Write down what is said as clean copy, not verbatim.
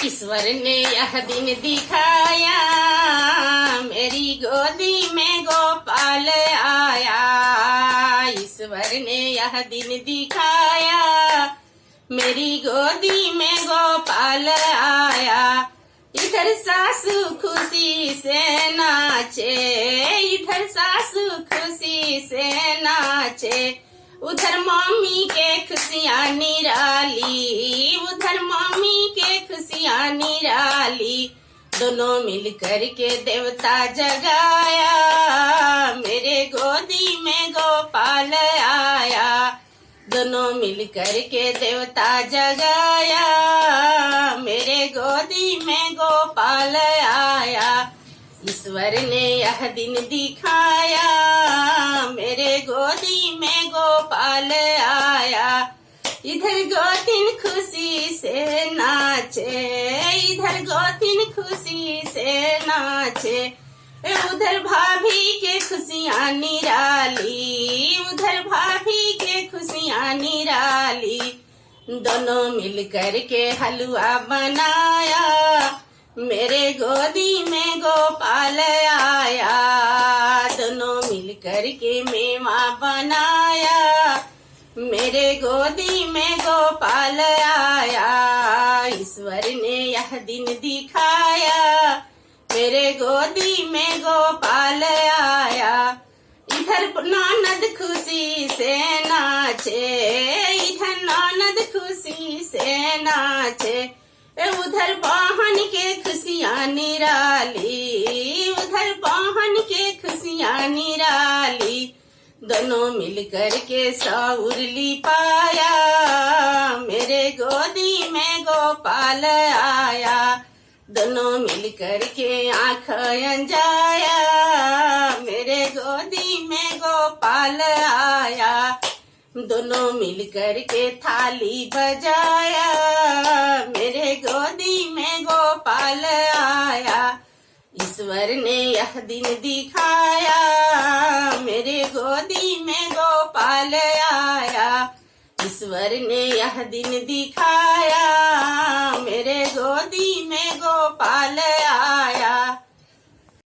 ईश्वर ने यह दिन दिखाया, मेरी गोदी में गोपाल आया। ईश्वर ने यह दिन दिखाया, मेरी गोदी में गोपाल आया। इधर सासू खुशी से नाचे, इधर सासू खुशी से नाचे, उधर मम्मी के खुशियाँ निराली, उधर मम्मी के खुशियाँ निराली। दोनों मिल कर के देवता जगाया, मेरे गोदी में गोपाल आया। दोनों मिल कर के देवता जगाया, मेरे गोदी में गोपाल आया। ईश्वर ने यह दिन दिखाया, मेरे गोदी में गोपाल आया। इधर गोतिन खुशी से नाचे, इधर गोतिन खुशी से नाचे, उधर भाभी के खुशियाँ निराली, उधर भाभी के खुशियाँ निराली। दोनों मिल कर के हलवा बनाया, मेरे गोदी में गोपाल आया। दोनों मिल कर के मेवा बनाया, मेरे गोदी में गोपाल आया। ईश्वर ने यह दिन दिखाया, मेरे गोदी में गोपाल आया। इधर ननद खुशी से नाचे, इधर ननद खुशी से नाचे, उधर बहन के खुशियाँ निराली, उधर बहन के खुशियाँ निराली। दोनों मिल कर के सौरली पाया, मेरे गोदी में गोपाल आया। दोनों मिल कर के आँख अंजाया, मेरे गोदी में गोपाल आया। दोनों मिल कर के थाली बजाया, मेरे गोदी में गोपाल आया। ईश्वर ने यह दिन दिखाया, मेरे गोदी में गोपाल आया। ईश्वर ने यह दिन दिखाया, मेरे गोदी में गोपाल आया।